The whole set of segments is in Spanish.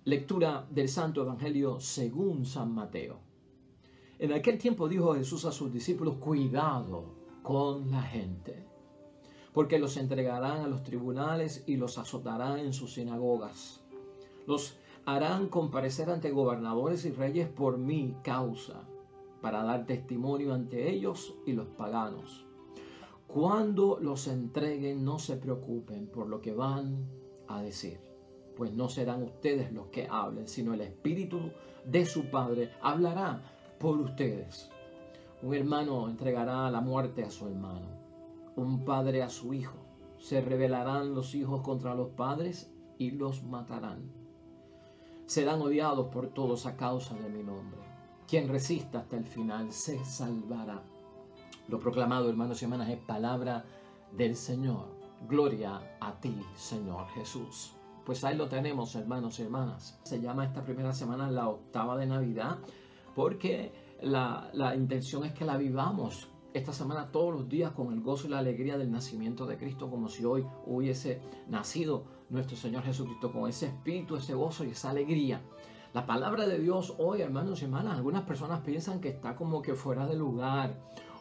Lectura del Santo Evangelio según San Mateo. En aquel tiempo dijo Jesús a sus discípulos: cuidado con la gente, porque los entregarán a los tribunales y los azotarán en sus sinagogas. Los harán comparecer ante gobernadores y reyes por mi causa, para dar testimonio ante ellos y los paganos. Cuando los entreguen, no se preocupen por lo que van a decir, pues no serán ustedes los que hablen, sino el Espíritu de su Padre hablará por ustedes. Un hermano entregará a la muerte a su hermano, un padre a su hijo. Se rebelarán los hijos contra los padres y los matarán. Serán odiados por todos a causa de mi nombre. Quien resista hasta el final se salvará. Lo proclamado, hermanos y hermanas, es palabra del Señor. Gloria a ti, Señor Jesús. Pues ahí lo tenemos, hermanos y hermanas. Se llama esta primera semana la octava de Navidad, porque la intención es que la vivamos esta semana todos los días con el gozo y la alegría del nacimiento de Cristo, como si hoy hubiese nacido nuestro Señor Jesucristo, con ese espíritu, ese gozo y esa alegría. La palabra de Dios hoy, hermanos y hermanas, algunas personas piensan que está como que fuera de lugar,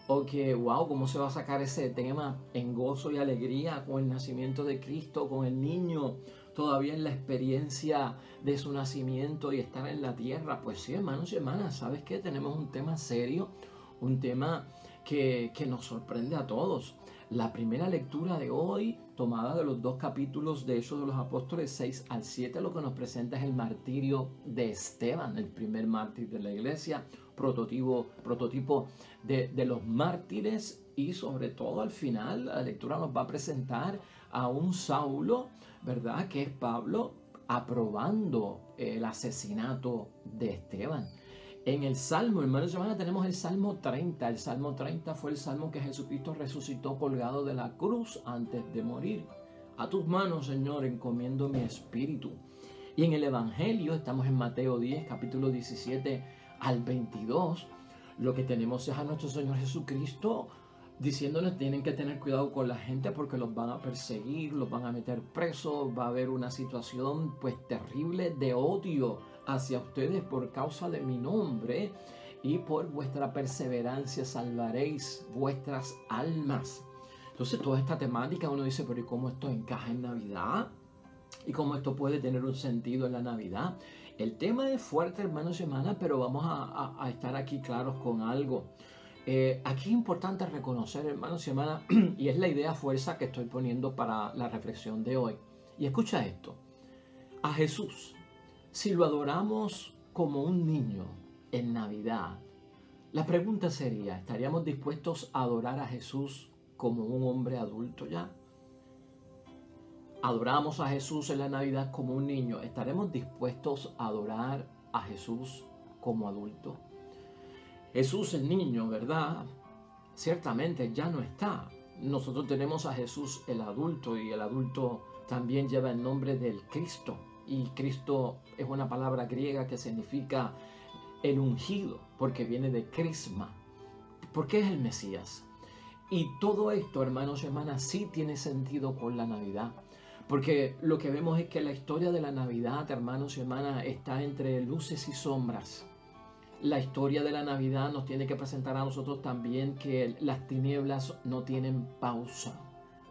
o que, wow, ¿cómo se va a sacar ese tema en gozo y alegría con el nacimiento de Cristo, con el niño todavía en la experiencia de su nacimiento y estar en la tierra? Pues sí, hermanos y hermanas, ¿sabes qué? Tenemos un tema serio, un tema que nos sorprende a todos. La primera lectura de hoy, tomada de los dos capítulos de Hechos de los Apóstoles 6 al 7, lo que nos presenta es el martirio de Esteban, el primer mártir de la iglesia, prototipo de los mártires, y sobre todo al final la lectura nos va a presentar a un Saulo, ¿verdad?, que es Pablo, aprobando el asesinato de Esteban. En el Salmo, hermanos y hermanas, tenemos el Salmo 30. El Salmo 30 fue el Salmo que Jesucristo resucitó colgado de la cruz antes de morir. A tus manos, Señor, encomiendo mi espíritu. Y en el Evangelio, estamos en Mateo 10, capítulo 17 al 22, lo que tenemos es a nuestro Señor Jesucristo diciéndonos: tienen que tener cuidado con la gente porque los van a perseguir, los van a meter presos, va a haber una situación pues terrible de odio hacia ustedes por causa de mi nombre, y por vuestra perseverancia salvaréis vuestras almas. Entonces toda esta temática, uno dice: pero ¿y cómo esto encaja en Navidad? ¿Y cómo esto puede tener un sentido en la Navidad? El tema es fuerte, hermanos y hermanas, pero vamos a estar aquí claros con algo. Aquí es importante reconocer, hermanos y hermanas, y es la idea fuerza que estoy poniendo para la reflexión de hoy. Y escucha esto: a Jesús, si lo adoramos como un niño en Navidad, la pregunta sería: ¿estaríamos dispuestos a adorar a Jesús como un hombre adulto ya? Adoramos a Jesús en la Navidad como un niño, ¿estaremos dispuestos a adorar a Jesús como adulto? Jesús el niño, ¿verdad?, ciertamente ya no está. Nosotros tenemos a Jesús el adulto, y el adulto también lleva el nombre del Cristo. Y Cristo es una palabra griega que significa el ungido, porque viene de crisma, porque es el Mesías. Y todo esto, hermanos y hermanas, sí tiene sentido con la Navidad, porque lo que vemos es que la historia de la Navidad, hermanos y hermanas, está entre luces y sombras. La historia de la Navidad nos tiene que presentar a nosotros también que las tinieblas no tienen pausa,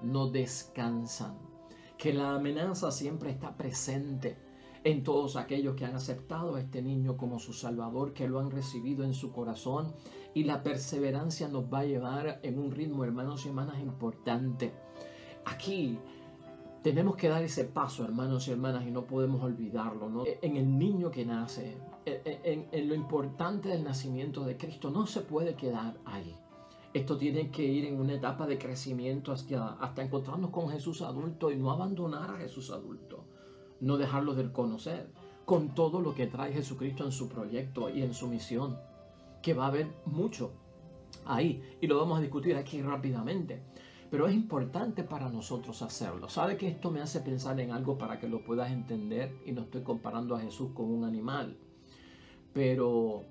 no descansan, que la amenaza siempre está presente en todos aquellos que han aceptado a este niño como su Salvador, que lo han recibido en su corazón, y la perseverancia nos va a llevar en un ritmo, hermanos y hermanas, importante. Aquí tenemos que dar ese paso, hermanos y hermanas, y no podemos olvidarlo, ¿no? En el niño que nace, en lo importante del nacimiento de Cristo, no se puede quedar ahí. Esto tiene que ir en una etapa de crecimiento hasta encontrarnos con Jesús adulto, y no abandonar a Jesús adulto, no dejarlo de conocer, con todo lo que trae Jesucristo en su proyecto y en su misión, que va a haber mucho ahí, y lo vamos a discutir aquí rápidamente. Pero es importante para nosotros hacerlo. ¿Sabe que esto me hace pensar en algo para que lo puedas entender? Y no estoy comparando a Jesús con un animal. Pero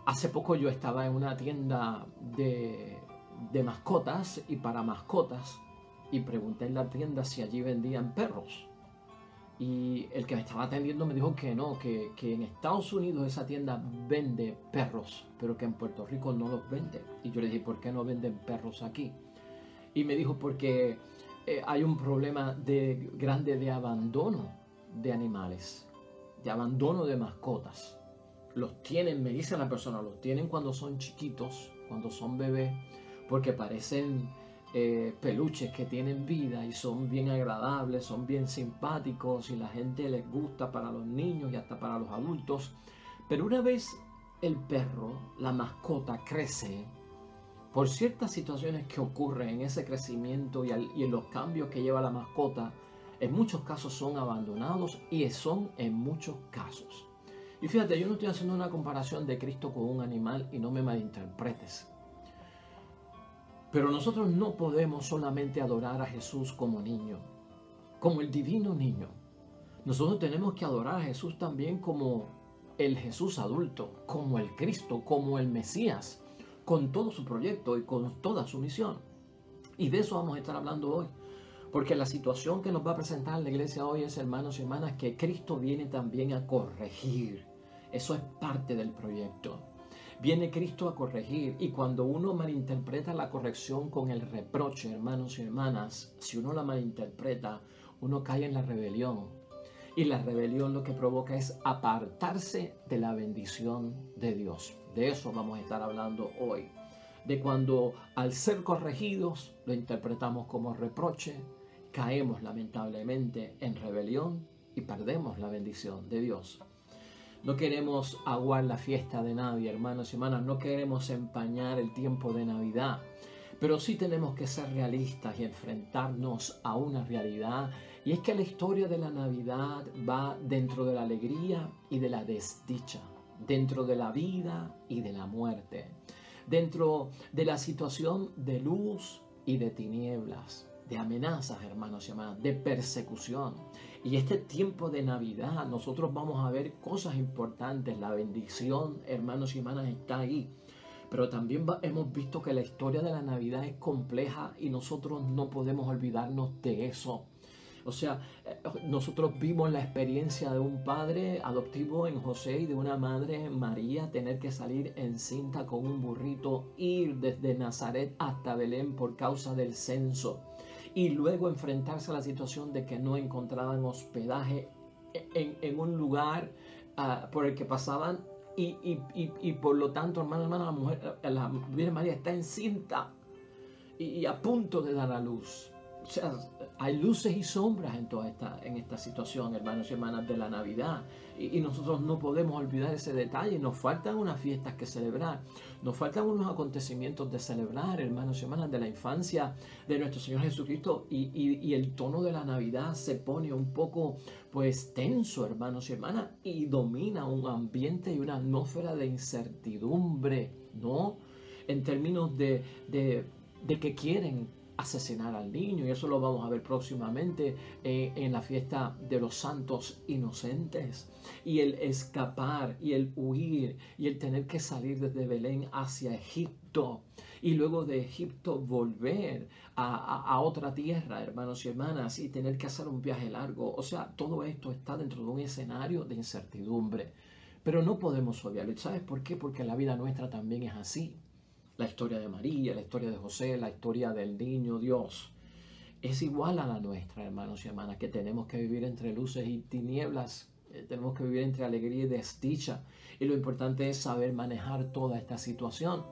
hace poco yo estaba en una tienda de mascotas y para mascotas, y pregunté en la tienda si allí vendían perros. Y el que me estaba atendiendo me dijo que no, que en Estados Unidos esa tienda vende perros, pero que en Puerto Rico no los vende. Y yo le dije, ¿por qué no venden perros aquí? Y me dijo, porque hay un problema grande de abandono de animales, de abandono de mascotas. Los tienen, me dice la persona, los tienen cuando son chiquitos, cuando son bebés, porque parecen peluches que tienen vida y son bien agradables, son bien simpáticos y la gente les gusta para los niños y hasta para los adultos. Pero una vez el perro, la mascota, crece, por ciertas situaciones que ocurren en ese crecimiento y en los cambios que lleva la mascota, en muchos casos son abandonados y son en muchos casos. Y fíjate, yo no estoy haciendo una comparación de Cristo con un animal y no me malinterpretes. Pero nosotros no podemos solamente adorar a Jesús como niño, como el divino niño. Nosotros tenemos que adorar a Jesús también como el Jesús adulto, como el Cristo, como el Mesías, con todo su proyecto y con toda su misión. Y de eso vamos a estar hablando hoy. Porque la situación que nos va a presentar la iglesia hoy es, hermanos y hermanas, que Cristo viene también a corregir. Eso es parte del proyecto. Viene Cristo a corregir, y cuando uno malinterpreta la corrección con el reproche, hermanos y hermanas, si uno la malinterpreta, uno cae en la rebelión. Y la rebelión lo que provoca es apartarse de la bendición de Dios. De eso vamos a estar hablando hoy. De cuando al ser corregidos lo interpretamos como reproche, caemos lamentablemente en rebelión y perdemos la bendición de Dios. No queremos aguar la fiesta de nadie, hermanos y hermanas. No queremos empañar el tiempo de Navidad. Pero sí tenemos que ser realistas y enfrentarnos a una realidad. Y es que la historia de la Navidad va dentro de la alegría y de la desdicha. Dentro de la vida y de la muerte. Dentro de la situación de luz y de tinieblas. De amenazas, hermanos y hermanas. De persecución. Y este tiempo de Navidad nosotros vamos a ver cosas importantes. La bendición, hermanos y hermanas, está ahí. Pero también hemos visto que la historia de la Navidad es compleja y nosotros no podemos olvidarnos de eso. O sea, nosotros vimos la experiencia de un padre adoptivo en José y de una madre en María, tener que salir encinta con un burrito, ir desde Nazaret hasta Belén por causa del censo. Y luego enfrentarse a la situación de que no encontraban hospedaje en un lugar por el que pasaban y por lo tanto, hermano, la Virgen María está encinta y a punto de dar a luz. O sea, hay luces y sombras en esta situación, hermanos y hermanas, de la Navidad. Y nosotros no podemos olvidar ese detalle. Nos faltan unas fiestas que celebrar. Nos faltan unos acontecimientos de celebrar, hermanos y hermanas, de la infancia de nuestro Señor Jesucristo. Y el tono de la Navidad se pone un poco, pues, tenso, hermanos y hermanas. Y domina un ambiente y una atmósfera de incertidumbre, ¿no? En términos de que quieren asesinar al niño, y eso lo vamos a ver próximamente en la fiesta de los santos inocentes, y el escapar y el huir y el tener que salir desde Belén hacia Egipto y luego de Egipto volver a otra tierra, hermanos y hermanas, y tener que hacer un viaje largo. O sea, todo esto está dentro de un escenario de incertidumbre, pero no podemos obviarlo. ¿Sabes por qué? Porque la vida nuestra también es así. La historia de María, la historia de José, la historia del niño Dios es igual a la nuestra, hermanos y hermanas, que tenemos que vivir entre luces y tinieblas, tenemos que vivir entre alegría y desdicha, y lo importante es saber manejar toda esta situación.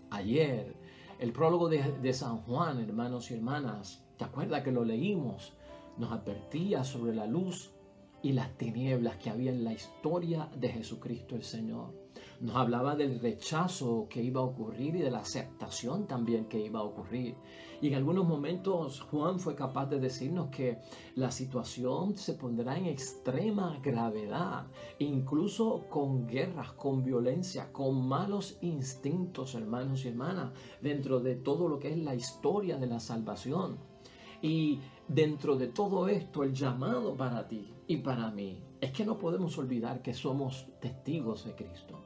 Ayer, el prólogo de San Juan, hermanos y hermanas, ¿te acuerdas que lo leímos? Nos advertía sobre la luz y las tinieblas que había en la historia de Jesucristo el Señor. Nos hablaba del rechazo que iba a ocurrir y de la aceptación también que iba a ocurrir. Y en algunos momentos Juan fue capaz de decirnos que la situación se pondrá en extrema gravedad, incluso con guerras, con violencia, con malos instintos, hermanos y hermanas, dentro de todo lo que es la historia de la salvación. Y dentro de todo esto, el llamado para ti y para mí es que no podemos olvidar que somos testigos de Cristo,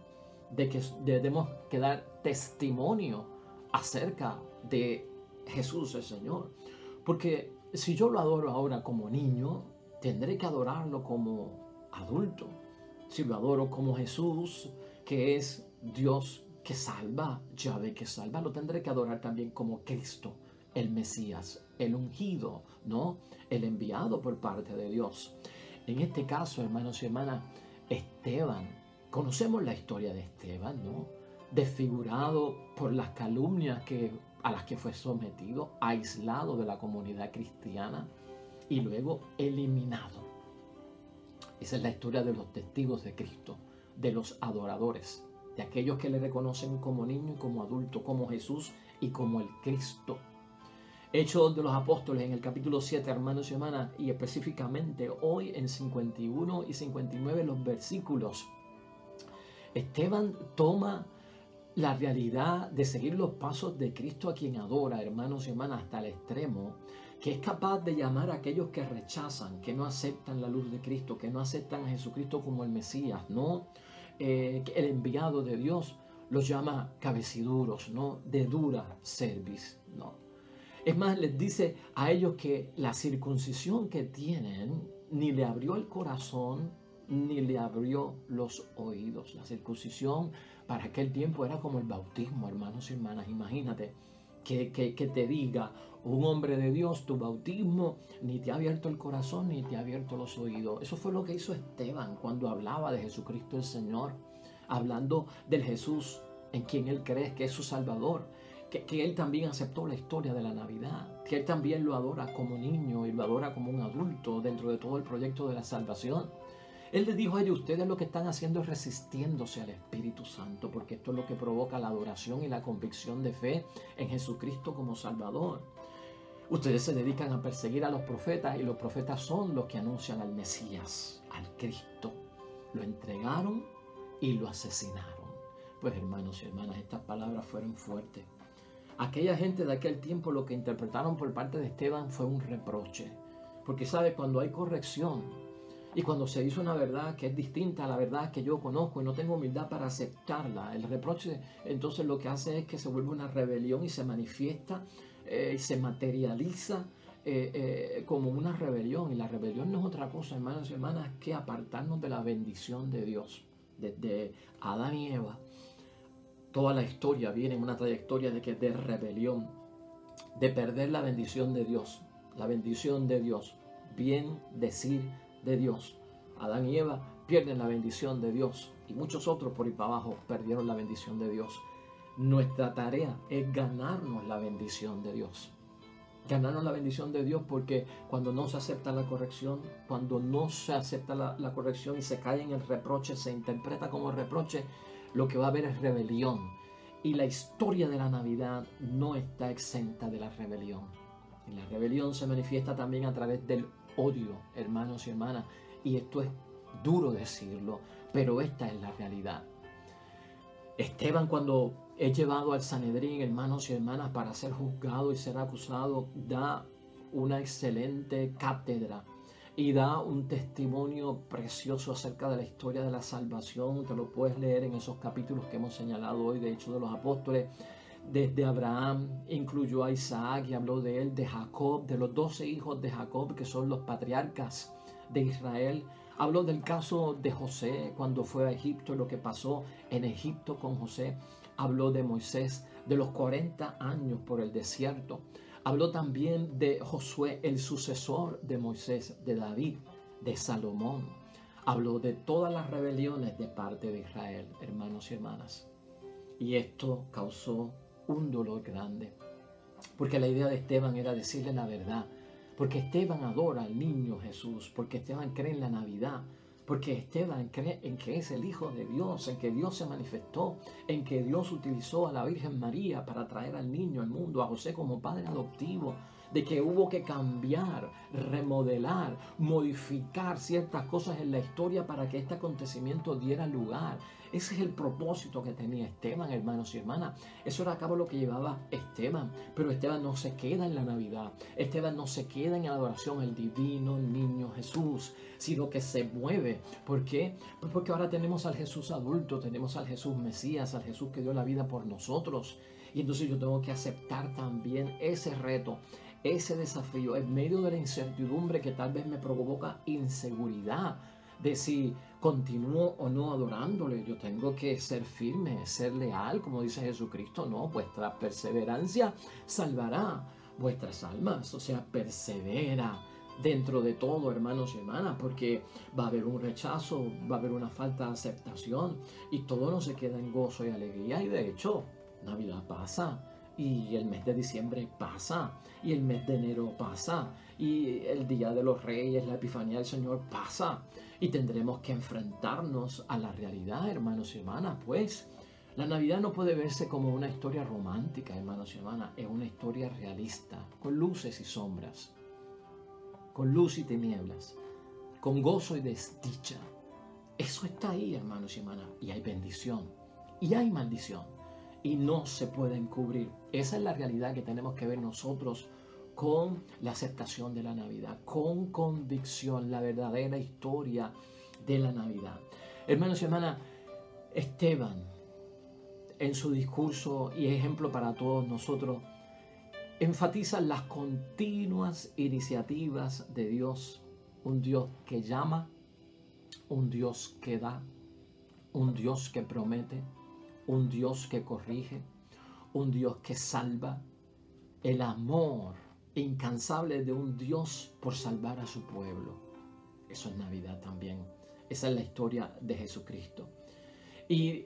de que debemos que dar testimonio acerca de Jesús el Señor. Porque si yo lo adoro ahora como niño, tendré que adorarlo como adulto. Si lo adoro como Jesús, que es Dios que salva, Yahvé que salva, lo tendré que adorar también como Cristo, el Mesías, el ungido, ¿no? El enviado por parte de Dios. En este caso, hermanos y hermanas, Esteban, conocemos la historia de Esteban, ¿no? Desfigurado por las calumnias a las que fue sometido, aislado de la comunidad cristiana y luego eliminado. Esa es la historia de los testigos de Cristo, de los adoradores, de aquellos que le reconocen como niño y como adulto, como Jesús y como el Cristo. Hechos de los Apóstoles en el capítulo 7, hermanos y hermanas, y específicamente hoy en 51 y 59 los versículos. Esteban toma la realidad de seguir los pasos de Cristo a quien adora, hermanos y hermanas, hasta el extremo, que es capaz de llamar a aquellos que rechazan, que no aceptan la luz de Cristo, que no aceptan a Jesucristo como el Mesías, ¿no? El enviado de Dios, los llama cabeciduros, ¿no? De dura cerviz, ¿no? Es más, les dice a ellos que la circuncisión que tienen ni le abrió el corazón ni le abrió los oídos. La circuncisión para aquel tiempo era como el bautismo, hermanos y hermanas. Imagínate que te diga un hombre de Dios, tu bautismo ni te ha abierto el corazón ni te ha abierto los oídos. Eso fue lo que hizo Esteban cuando hablaba de Jesucristo el Señor, hablando del Jesús en quien él cree que es su Salvador, que él también aceptó la historia de la Navidad, que él también lo adora como niño y lo adora como un adulto dentro de todo el proyecto de la salvación. Él les dijo a ellos: ustedes lo que están haciendo es resistiéndose al Espíritu Santo, porque esto es lo que provoca la adoración y la convicción de fe en Jesucristo como Salvador. Ustedes se dedican a perseguir a los profetas y los profetas son los que anuncian al Mesías, al Cristo. Lo entregaron y lo asesinaron. Pues hermanos y hermanas, estas palabras fueron fuertes. Aquella gente de aquel tiempo lo que interpretaron por parte de Esteban fue un reproche. Porque sabe, cuando hay corrección y cuando se dice una verdad que es distinta a la verdad que yo conozco y no tengo humildad para aceptarla, el reproche entonces lo que hace es que se vuelve una rebelión y se manifiesta y se materializa como una rebelión. Y la rebelión no es otra cosa, hermanos y hermanas, que apartarnos de la bendición de Dios. Desde Adán y Eva, toda la historia viene en una trayectoria de rebelión, de perder la bendición de Dios. La bendición de Dios, bien decir de Dios. Adán y Eva pierden la bendición de Dios y muchos otros por ir para abajo perdieron la bendición de Dios. Nuestra tarea es ganarnos la bendición de Dios. Ganarnos la bendición de Dios, porque cuando no se acepta la corrección, cuando no se acepta la corrección y se cae en el reproche, se interpreta como reproche, lo que va a haber es rebelión. Y la historia de la Navidad no está exenta de la rebelión. Y la rebelión se manifiesta también a través del odio, hermanos y hermanas. Y esto es duro decirlo, pero esta es la realidad. Esteban, cuando es llevado al Sanedrín, hermanos y hermanas, para ser juzgado y ser acusado, da una excelente cátedra y da un testimonio precioso acerca de la historia de la salvación. Te lo puedes leer en esos capítulos que hemos señalado hoy de Hechos de los Apóstoles. Desde Abraham incluyó a Isaac y habló de él, de Jacob, de los 12 hijos de Jacob, que son los patriarcas de Israel. Habló del caso de José cuando fue a Egipto, lo que pasó en Egipto con José. Habló de Moisés, de los 40 años por el desierto. Habló también de Josué, el sucesor de Moisés, de David, de Salomón. Habló de todas las rebeliones de parte de Israel, hermanos y hermanas. Y esto causó un dolor grande, porque la idea de Esteban era decirle la verdad. Porque Esteban adora al niño Jesús, porque Esteban cree en la Navidad, porque Esteban cree en que es el Hijo de Dios, en que Dios se manifestó, en que Dios utilizó a la Virgen María para traer al niño al mundo, a José como padre adoptivo, de que hubo que cambiar, remodelar, modificar ciertas cosas en la historia para que este acontecimiento diera lugar. Ese es el propósito que tenía Esteban, hermanos y hermanas. Eso era a cabo lo que llevaba Esteban. Pero Esteban no se queda en la Navidad. Esteban no se queda en la adoración al divino niño Jesús, sino que se mueve. ¿Por qué? Pues porque ahora tenemos al Jesús adulto, tenemos al Jesús Mesías, al Jesús que dio la vida por nosotros. Y entonces yo tengo que aceptar también ese reto, ese desafío, en medio de la incertidumbre que tal vez me provoca inseguridad de si continúo o no adorándole. Yo tengo que ser firme, ser leal, como dice Jesucristo. No, vuestra perseverancia salvará vuestras almas. O sea, persevera dentro de todo, hermanos y hermanas, porque va a haber un rechazo, va a haber una falta de aceptación y todo no se queda en gozo y alegría. Y de hecho, Navidad pasa y el mes de diciembre pasa y el mes de enero pasa y el Día de los Reyes, la Epifanía del Señor pasa y tendremos que enfrentarnos a la realidad, hermanos y hermanas. Pues la Navidad no puede verse como una historia romántica, hermanos y hermanas, es una historia realista, con luces y sombras, con luz y tinieblas, con gozo y desdicha. Eso está ahí, hermanos y hermanas, y hay bendición y hay maldición y no se puede encubrir. Esa es la realidad que tenemos que ver nosotros con la aceptación de la Navidad, con convicción, la verdadera historia de la Navidad. Hermanos y hermanas, Esteban, en su discurso y ejemplo para todos nosotros, enfatiza las continuas iniciativas de Dios, un Dios que llama, un Dios que da, un Dios que promete, un Dios que corrige, un Dios que salva, el amor incansable de un Dios por salvar a su pueblo. Eso es Navidad también. Esa es la historia de Jesucristo. Y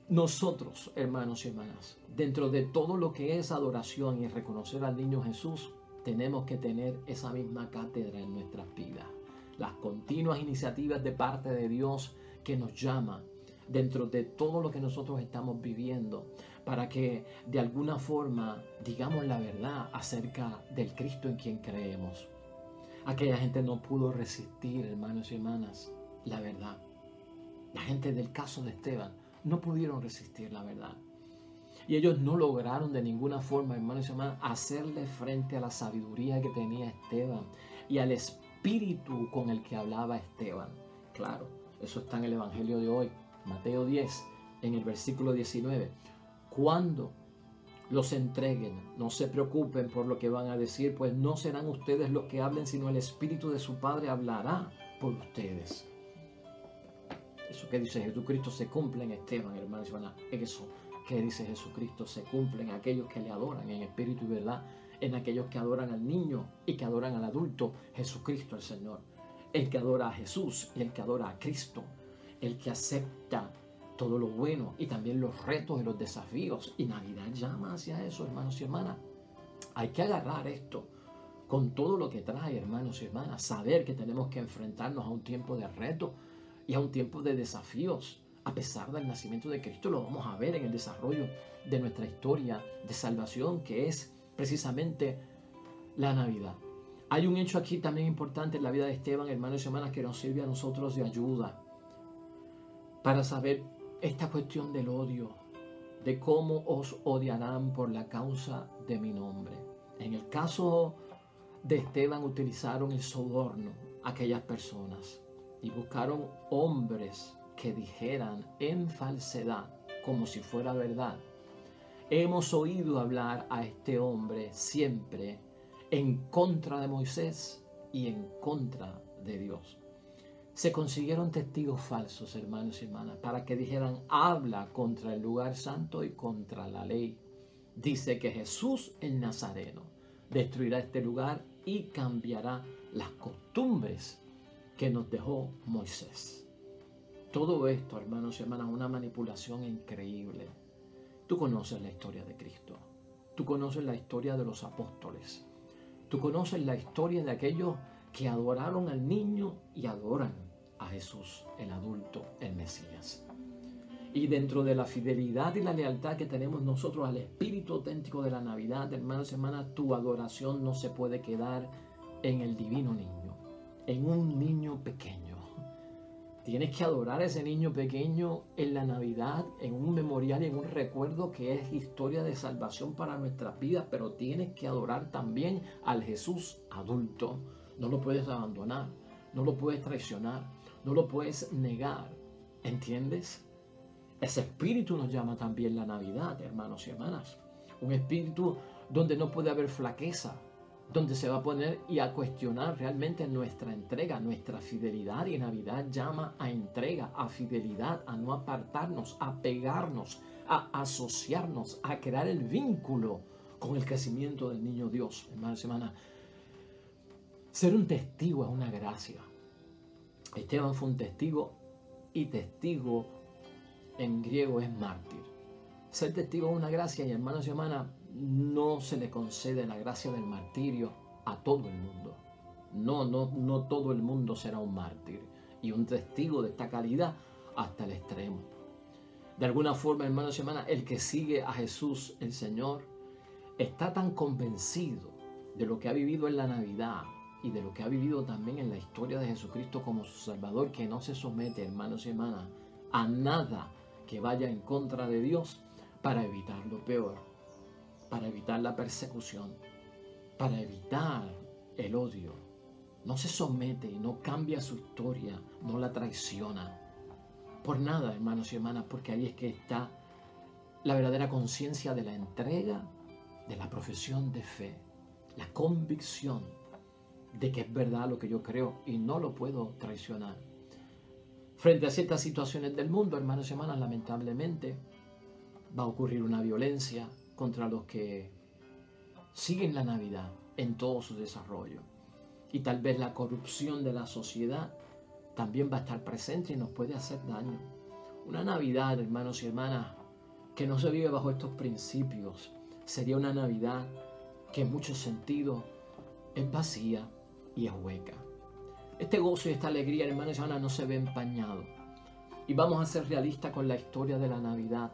nosotros, hermanos y hermanas, dentro de todo lo que es adoración y reconocer al niño Jesús, tenemos que tener esa misma cátedra en nuestras vidas. Las continuas iniciativas de parte de Dios que nos llama dentro de todo lo que nosotros estamos viviendo, para que de alguna forma digamos la verdad acerca del Cristo en quien creemos. Aquella gente no pudo resistir, hermanos y hermanas, la verdad. La gente del caso de Esteban no pudieron resistir la verdad. Y ellos no lograron de ninguna forma, hermanos y hermanas, hacerle frente a la sabiduría que tenía Esteban y al espíritu con el que hablaba Esteban. Claro, eso está en el Evangelio de hoy, Mateo 10, en el versículo 19. Cuando los entreguen, no se preocupen por lo que van a decir, pues no serán ustedes los que hablen, sino el Espíritu de su Padre hablará por ustedes. Eso que dice Jesucristo se cumple en Esteban, hermanos y hermanas. Eso que dice Jesucristo se cumple en aquellos que le adoran en espíritu y verdad, en aquellos que adoran al niño y que adoran al adulto, Jesucristo el Señor. El que adora a Jesús y el que adora a Cristo, el que acepta todo lo bueno y también los retos y los desafíos. Y Navidad llama hacia eso, hermanos y hermanas. Hay que agarrar esto con todo lo que trae, hermanos y hermanas. Saber que tenemos que enfrentarnos a un tiempo de reto y a un tiempo de desafíos. A pesar del nacimiento de Cristo, lo vamos a ver en el desarrollo de nuestra historia de salvación, que es precisamente la Navidad. Hay un hecho aquí también importante en la vida de Esteban, hermanos y hermanas, que nos sirve a nosotros de ayuda para saber esta cuestión del odio, de cómo os odiarán por la causa de mi nombre. En el caso de Esteban utilizaron el soborno a aquellas personas y buscaron hombres que dijeran en falsedad, como si fuera verdad: hemos oído hablar a este hombre siempre en contra de Moisés y en contra de Dios. Se consiguieron testigos falsos, hermanos y hermanas, para que dijeran: habla contra el lugar santo y contra la ley. Dice que Jesús el Nazareno destruirá este lugar y cambiará las costumbres que nos dejó Moisés. Todo esto, hermanos y hermanas, una manipulación increíble. Tú conoces la historia de Cristo. Tú conoces la historia de los apóstoles. Tú conoces la historia de aquellos que adoraron al niño y adoran a Jesús, el adulto, el Mesías. Y dentro de la fidelidad y la lealtad que tenemos nosotros al espíritu auténtico de la Navidad, hermanos y hermanas, tu adoración no se puede quedar en el divino niño, en un niño pequeño. Tienes que adorar a ese niño pequeño en la Navidad, en un memorial y en un recuerdo que es historia de salvación para nuestras vidas, pero tienes que adorar también al Jesús adulto. No lo puedes abandonar, no lo puedes traicionar, no lo puedes negar, ¿entiendes? Ese espíritu nos llama también la Navidad, hermanos y hermanas. Un espíritu donde no puede haber flaqueza, donde se va a poner y a cuestionar realmente nuestra entrega, nuestra fidelidad. Y Navidad llama a entrega, a fidelidad, a no apartarnos, a pegarnos, a asociarnos, a crear el vínculo con el crecimiento del niño Dios. Hermanos y hermanas, ser un testigo es una gracia. Esteban fue un testigo, y testigo en griego es mártir. Ser testigo es una gracia, y hermanos y hermanas, no se le concede la gracia del martirio a todo el mundo. No todo el mundo será un mártir y un testigo de esta calidad hasta el extremo. De alguna forma, hermanos y hermanas, el que sigue a Jesús, el Señor, está tan convencido de lo que ha vivido en la Navidad y de lo que ha vivido también en la historia de Jesucristo como su Salvador, que no se somete, hermanos y hermanas, a nada que vaya en contra de Dios para evitar lo peor, para evitar la persecución, para evitar el odio. No se somete y no cambia su historia, no la traiciona. Por nada, hermanos y hermanas, porque ahí es que está la verdadera conciencia de la entrega, de la profesión de fe, la convicción de que es verdad lo que yo creo y no lo puedo traicionar. Frente a ciertas situaciones del mundo, hermanos y hermanas, lamentablemente va a ocurrir una violencia contra los que siguen la Navidad en todo su desarrollo. Y tal vez la corrupción de la sociedad también va a estar presente y nos puede hacer daño. Una Navidad, hermanos y hermanas, que no se vive bajo estos principios, sería una Navidad que en muchos sentidos es vacía y es hueca. Este gozo y esta alegría, hermanos y hermanas, no se ve empañado. Y vamos a ser realistas con la historia de la Navidad.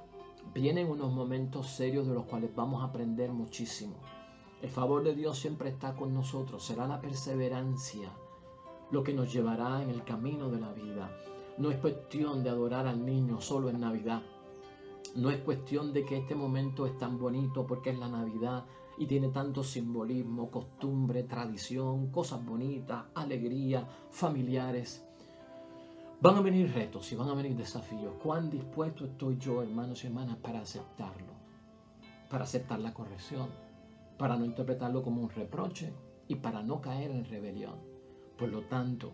Vienen unos momentos serios de los cuales vamos a aprender muchísimo. El favor de Dios siempre está con nosotros. Será la perseverancia lo que nos llevará en el camino de la vida. No es cuestión de adorar al niño solo en Navidad. No es cuestión de que este momento es tan bonito porque es la Navidad y tiene tanto simbolismo, costumbre, tradición, cosas bonitas, alegría, familiares. Van a venir retos y van a venir desafíos. ¿Cuán dispuesto estoy yo, hermanos y hermanas, para aceptarlo? Para aceptar la corrección, para no interpretarlo como un reproche y para no caer en rebelión. Por lo tanto,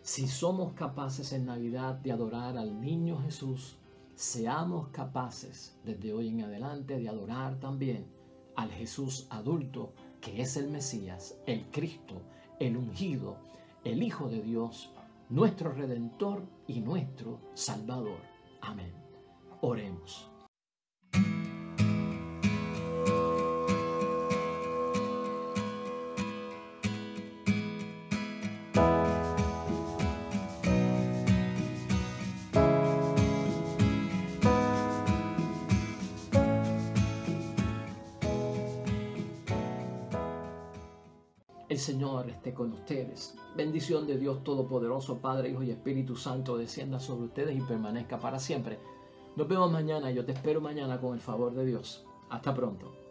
si somos capaces en Navidad de adorar al niño Jesús, seamos capaces desde hoy en adelante de adorar también al Jesús adulto, que es el Mesías, el Cristo, el ungido, el Hijo de Dios, nuestro Redentor y nuestro Salvador. Amén. Oremos. El Señor esté con ustedes. Bendición de Dios Todopoderoso, Padre, Hijo y Espíritu Santo, descienda sobre ustedes y permanezca para siempre. Nos vemos mañana. Yo te espero mañana con el favor de Dios. Hasta pronto.